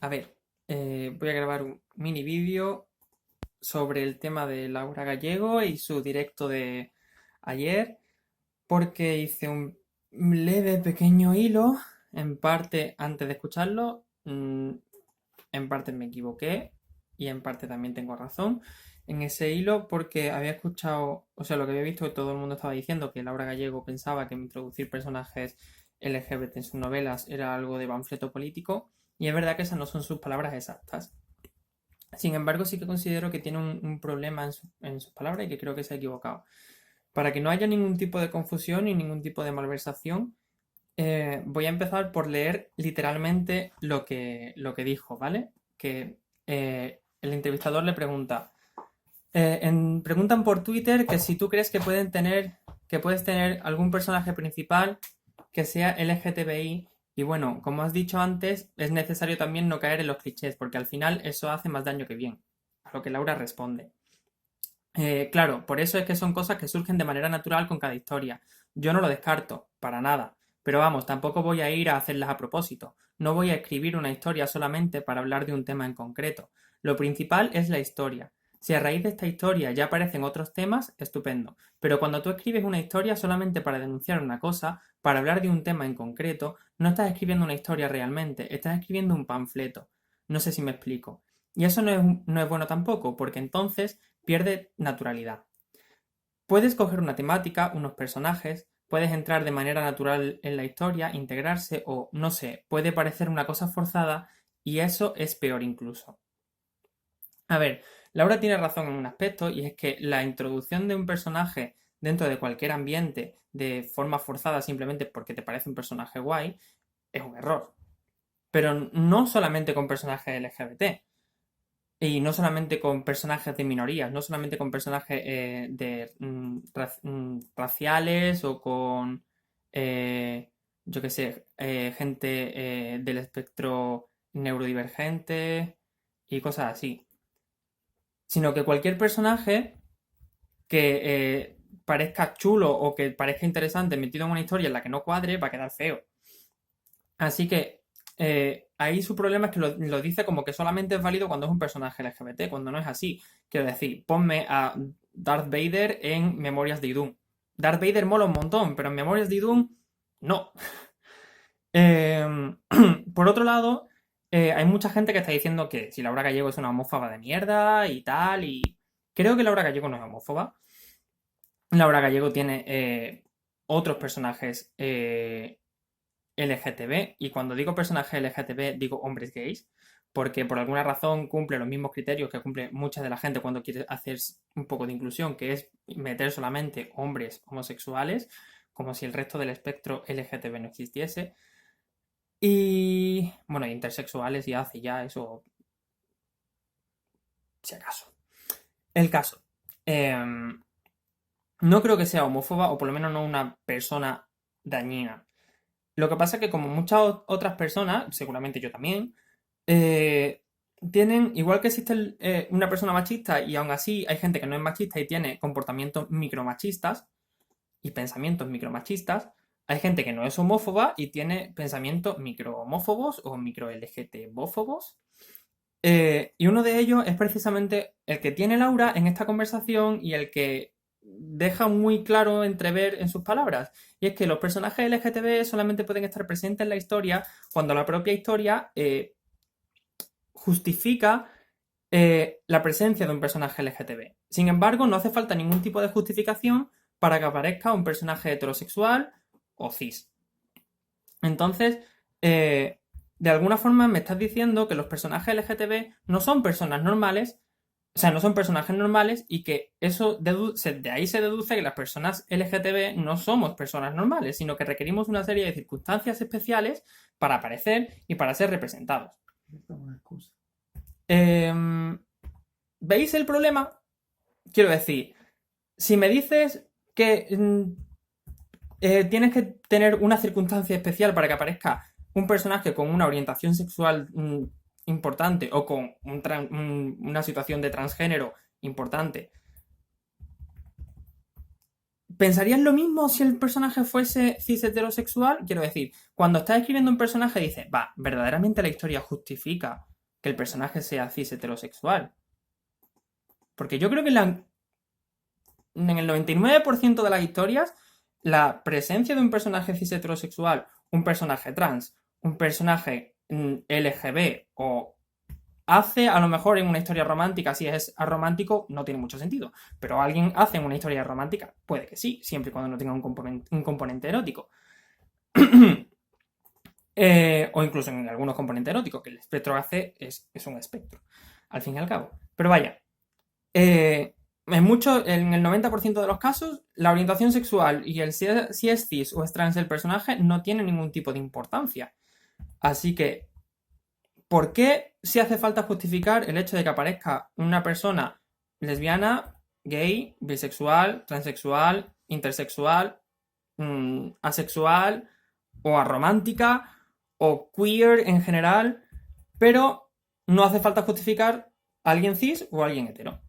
A ver, voy a grabar un mini vídeo sobre el tema de Laura Gallego y su directo de ayer, porque hice un leve pequeño hilo, en parte antes de escucharlo, en parte me equivoqué y en parte también tengo razón en ese hilo porque había escuchado, o sea, lo que había visto que todo el mundo estaba diciendo que Laura Gallego pensaba que introducir personajes LGBT en sus novelas era algo de panfleto político y es verdad que esas no son sus palabras exactas. Sin embargo, sí que considero que tiene un problema en sus palabras y que creo que se ha equivocado. Para que no haya ningún tipo de confusión y ningún tipo de malversación, voy a empezar por leer literalmente lo que dijo, ¿vale? Que el entrevistador le pregunta. Preguntan por Twitter que si tú crees que puedes tener algún personaje principal que sea LGTBI. Y bueno, como has dicho antes, es necesario también no caer en los clichés, porque al final eso hace más daño que bien. A lo que Laura responde. Claro, por eso es que son cosas que surgen de manera natural con cada historia. Yo no lo descarto, para nada. Pero vamos, tampoco voy a ir a hacerlas a propósito. No voy a escribir una historia solamente para hablar de un tema en concreto. Lo principal es la historia. Si a raíz de esta historia ya aparecen otros temas, estupendo. Pero cuando tú escribes una historia solamente para denunciar una cosa, para hablar de un tema en concreto, no estás escribiendo una historia realmente, estás escribiendo un panfleto. No sé si me explico. Y eso no es bueno tampoco, porque entonces pierde naturalidad. Puedes coger una temática, unos personajes, puedes entrar de manera natural en la historia, integrarse o, no sé, puede parecer una cosa forzada y eso es peor incluso. A ver, Laura tiene razón en un aspecto y es que la introducción de un personaje dentro de cualquier ambiente de forma forzada simplemente porque te parece un personaje guay es un error. Pero no solamente con personajes LGBT. Y no solamente con personajes de minorías, no solamente con personajes raciales o con, eh, yo qué sé, gente del espectro neurodivergente y cosas así. Sino que cualquier personaje que parezca chulo o que parezca interesante metido en una historia en la que no cuadre va a quedar feo. Así que ahí su problema es que lo dice como que solamente es válido cuando es un personaje LGBT, cuando no es así. Quiero decir, ponme a Darth Vader en Memorias de Idún. Darth Vader mola un montón, pero en Memorias de Idún no. Eh, por otro lado, hay mucha gente que está diciendo que si Laura Gallego es una homófoba de mierda y tal, y creo que Laura Gallego no es homófoba. Laura Gallego tiene otros personajes LGTB, y cuando digo personaje LGTB digo hombres gays, porque por alguna razón cumple los mismos criterios que cumple mucha de la gente cuando quiere hacer un poco de inclusión, que es meter solamente hombres homosexuales, como si el resto del espectro LGTB no existiese. Y bueno, intersexuales y hace ya eso, si acaso. El caso. No creo que sea homófoba, o por lo menos no una persona dañina. Lo que pasa es que como muchas otras personas, seguramente yo también, eh, tienen, igual que existe una persona machista y aún así hay gente que no es machista y tiene comportamientos micromachistas y pensamientos micromachistas, hay gente que no es homófoba y tiene pensamientos microhomófobos o micro-LGTBófobos. Y uno de ellos es precisamente el que tiene Laura en esta conversación y el que deja muy claro entrever en sus palabras. Y es que los personajes LGTB solamente pueden estar presentes en la historia cuando la propia historia justifica la presencia de un personaje LGTB. Sin embargo, no hace falta ningún tipo de justificación para que aparezca un personaje heterosexual o cis. Entonces, de alguna forma me estás diciendo que los personajes LGTB no son personas normales, o sea, no son personajes normales y que eso de ahí se deduce que las personas LGTB no somos personas normales, sino que requerimos una serie de circunstancias especiales para aparecer y para ser representados. ¿Veis el problema? Quiero decir, si me dices que tienes que tener una circunstancia especial para que aparezca un personaje con una orientación sexual importante o con una situación de transgénero importante, ¿pensarías lo mismo si el personaje fuese cis heterosexual? Quiero decir, cuando estás escribiendo un personaje dices, va, verdaderamente la historia justifica que el personaje sea cis heterosexual. Porque yo creo que en el 99% de las historias, la presencia de un personaje cis heterosexual, un personaje trans, un personaje LGB o hace, a lo mejor en una historia romántica, si es aromántico, no tiene mucho sentido. Pero alguien hace en una historia romántica, puede que sí, siempre y cuando no tenga un componente erótico. O incluso en algunos componentes eróticos, que el espectro hace es un espectro, al fin y al cabo. Pero vaya, en el 90% de los casos, la orientación sexual y el si es cis o es trans el personaje no tiene ningún tipo de importancia. Así que, ¿por qué si hace falta justificar el hecho de que aparezca una persona lesbiana, gay, bisexual, transexual, intersexual, asexual o aromántica o queer en general, pero no hace falta justificar a alguien cis o a alguien hetero?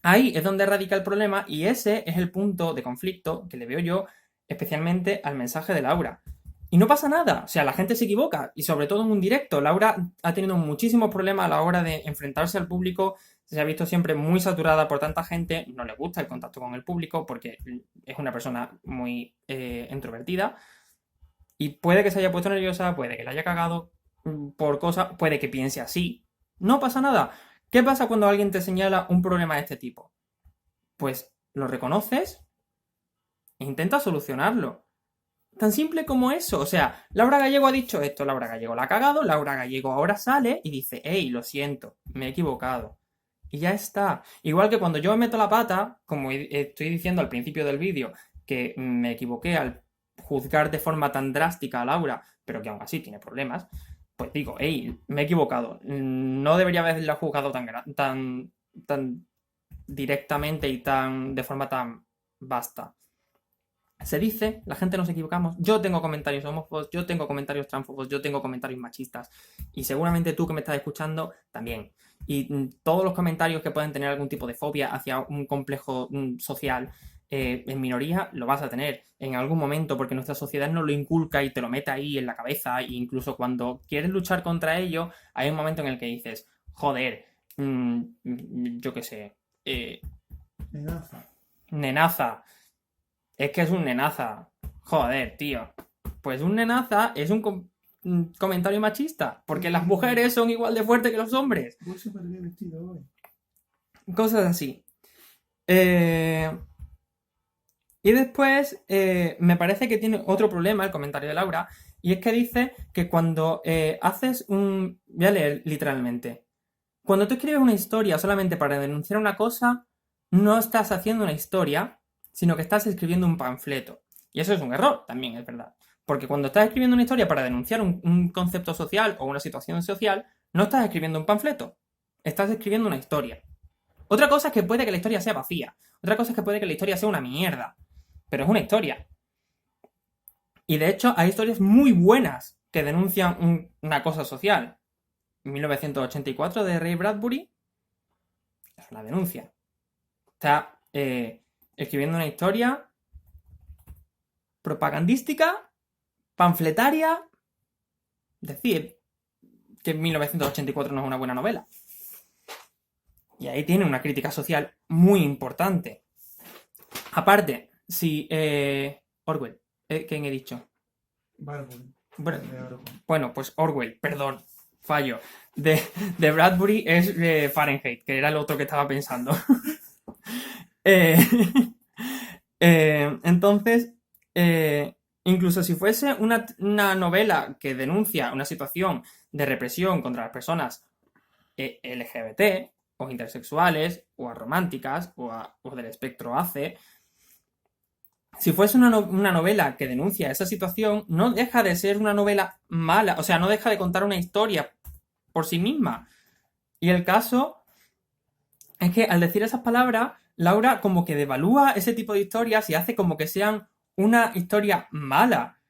Ahí es donde radica el problema y ese es el punto de conflicto que le veo yo especialmente al mensaje de Laura. Y no pasa nada, o sea, la gente se equivoca y sobre todo en un directo. Laura ha tenido muchísimos problemas a la hora de enfrentarse al público, se ha visto siempre muy saturada por tanta gente, no le gusta el contacto con el público porque es una persona muy introvertida y puede que se haya puesto nerviosa, puede que la haya cagado por cosas, puede que piense así. No pasa nada. ¿Qué pasa cuando alguien te señala un problema de este tipo? Pues lo reconoces e intentas solucionarlo. Tan simple como eso. O sea, Laura Gallego ha dicho esto, Laura Gallego la ha cagado, Laura Gallego ahora sale y dice, hey, lo siento, me he equivocado. Y ya está. Igual que cuando yo me meto la pata, como estoy diciendo al principio del vídeo, que me equivoqué al juzgar de forma tan drástica a Laura, pero que aún así tiene problemas, pues digo, hey, me he equivocado. No debería haberla juzgado tan directamente y de forma tan vasta. Se dice, la gente nos equivocamos. Yo tengo comentarios homófobos, yo tengo comentarios transfobos, yo tengo comentarios machistas. Y seguramente tú que me estás escuchando también. Y todos los comentarios que pueden tener algún tipo de fobia hacia un complejo social en minoría, lo vas a tener en algún momento porque nuestra sociedad nos lo inculca y te lo mete ahí en la cabeza. E incluso cuando quieres luchar contra ello, hay un momento en el que dices, joder, yo qué sé, nenaza. Es que es un nenaza. Joder, tío. Pues un nenaza es un comentario machista. Porque las mujeres son igual de fuertes que los hombres. Voy súper bien vestido hoy. Cosas así. Y después me parece que tiene otro problema el comentario de Laura. Y es que dice que cuando haces un... Voy a leer literalmente. Cuando tú escribes una historia solamente para denunciar una cosa, no estás haciendo una historia, sino que estás escribiendo un panfleto. Y eso es un error, también es verdad. Porque cuando estás escribiendo una historia para denunciar un concepto social o una situación social, no estás escribiendo un panfleto, estás escribiendo una historia. Otra cosa es que puede que la historia sea vacía. Otra cosa es que puede que la historia sea una mierda. Pero es una historia. Y de hecho hay historias muy buenas que denuncian una cosa social. 1984 de Ray Bradbury es una denuncia. Está escribiendo una historia propagandística, panfletaria, decir que 1984 no es una buena novela. Y ahí tiene una crítica social muy importante. Aparte, si Orwell, ¿quién he dicho? Bueno, pues Orwell, perdón, fallo. De Bradbury es Fahrenheit, que era el otro que estaba pensando. Entonces, incluso si fuese una novela que denuncia una situación de represión contra las personas LGBT o intersexuales o arománticas o del espectro AC, si fuese una novela que denuncia esa situación, no deja de ser una novela mala, o sea, no deja de contar una historia por sí misma. Y el caso es que al decir esas palabras, Laura como que devalúa ese tipo de historias y hace como que sean una historia mala.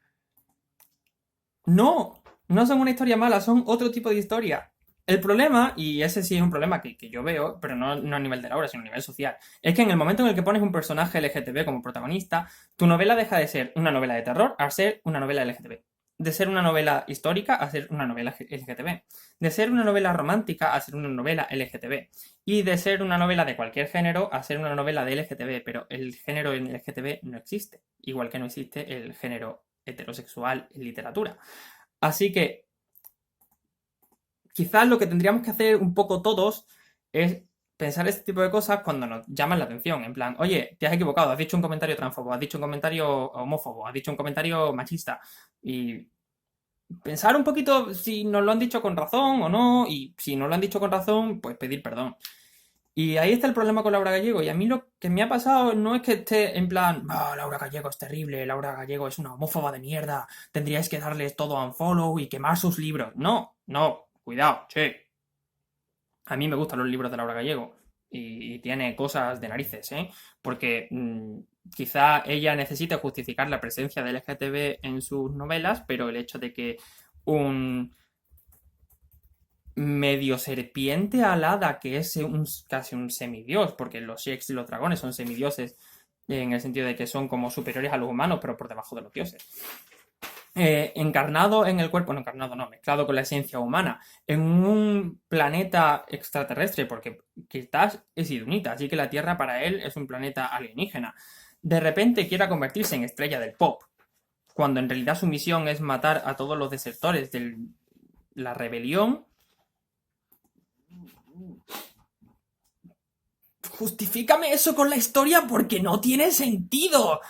No, no son una historia mala, son otro tipo de historia. El problema, y ese sí es un problema que yo veo, pero no a nivel de Laura, sino a nivel social, es que en el momento en el que pones un personaje LGTB como protagonista, tu novela deja de ser una novela de terror a ser una novela LGTB. de ser una novela histórica a ser una novela LGTB, de ser una novela romántica a ser una novela LGTB, y de ser una novela de cualquier género a ser una novela de LGTB, pero el género en LGTB no existe, igual que no existe el género heterosexual en literatura. Así que quizás lo que tendríamos que hacer un poco todos es pensar este tipo de cosas cuando nos llaman la atención. En plan, oye, te has equivocado, has dicho un comentario transfobo, has dicho un comentario homófobo, has dicho un comentario machista. Y pensar un poquito si nos lo han dicho con razón o no. Y si no lo han dicho con razón, pues pedir perdón. Y ahí está el problema con Laura Gallego. Y a mí lo que me ha pasado no es que esté en plan, Laura Gallego es terrible, Laura Gallego es una homófoba de mierda, tendríais que darles todo a unfollow y quemar sus libros. No, no, cuidado, che. A mí me gustan los libros de Laura Gallego y tiene cosas de narices, ¿eh? Porque quizá ella necesite justificar la presencia del LGTB en sus novelas, pero el hecho de que un medio serpiente alada, que es casi un semidios, porque los Shakes y los dragones son semidioses en el sentido de que son como superiores a los humanos, pero por debajo de los dioses. Encarnado en el cuerpo, no encarnado, no, mezclado con la esencia humana, en un planeta extraterrestre, porque quizás es idunita, así que la Tierra para él es un planeta alienígena. De repente quiera convertirse en estrella del pop, cuando en realidad su misión es matar a todos los desertores de la rebelión. Justifícame eso con la historia porque no tiene sentido.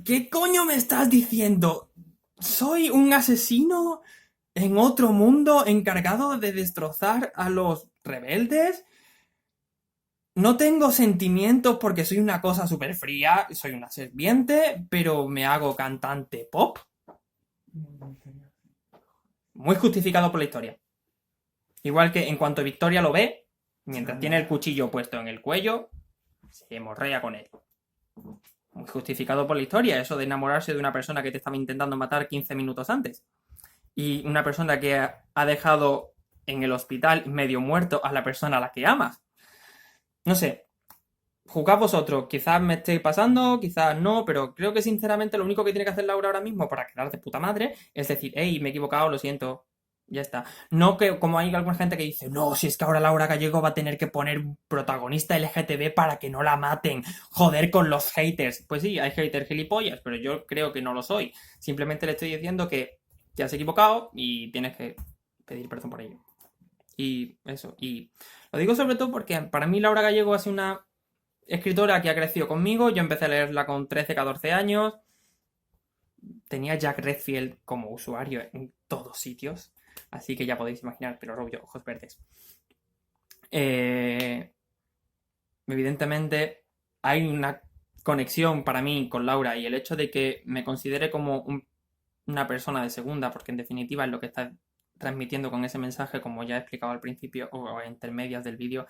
¿Qué coño me estás diciendo? ¿Soy un asesino en otro mundo encargado de destrozar a los rebeldes? No tengo sentimientos porque soy una cosa súper fría, soy una serpiente, pero me hago cantante pop. Muy justificado por la historia. Igual que en cuanto Victoria lo ve, mientras tiene el cuchillo puesto en el cuello, se morrea con él. Muy justificado por la historia, eso de enamorarse de una persona que te estaba intentando matar 15 minutos antes. Y una persona que ha dejado en el hospital medio muerto a la persona a la que amas. No sé, juzgad vosotros, quizás me esté pasando, quizás no, pero creo que sinceramente lo único que tiene que hacer Laura ahora mismo para quedar de puta madre es decir, hey, me he equivocado, lo siento, ya está. No que como hay alguna gente que dice, no, si es que ahora Laura Gallego va a tener que poner un protagonista LGTB para que no la maten, joder con los haters. Pues sí, hay haters gilipollas, pero yo creo que no lo soy. Simplemente le estoy diciendo que te has equivocado y tienes que pedir perdón por ello. Y eso, y lo digo sobre todo porque para mí Laura Gallego ha sido una escritora que ha crecido conmigo. Yo empecé a leerla con 13, 14 años. Tenía Jack Redfield como usuario en todos sitios. Así que ya podéis imaginar, pelo rubio, ojos verdes. Evidentemente hay una conexión para mí con Laura y el hecho de que me considere como una persona de segunda, porque en definitiva es lo que está transmitiendo con ese mensaje, como ya he explicado al principio o a intermedias del vídeo,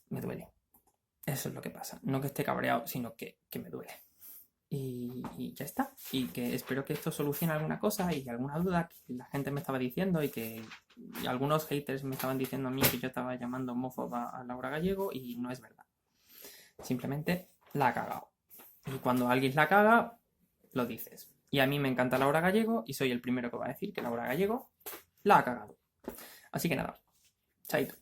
me duele. Eso es lo que pasa. No que esté cabreado, sino que me duele. Y ya está. Y que espero que esto solucione alguna cosa y alguna duda que la gente me estaba diciendo y que algunos haters me estaban diciendo a mí que yo estaba llamando homófoba a Laura Gallego y no es verdad. Simplemente la ha cagado. Y cuando alguien la caga, lo dices. Y a mí me encanta Laura Gallego y soy el primero que va a decir que Laura Gallego la ha cagado. Así que nada, chaito.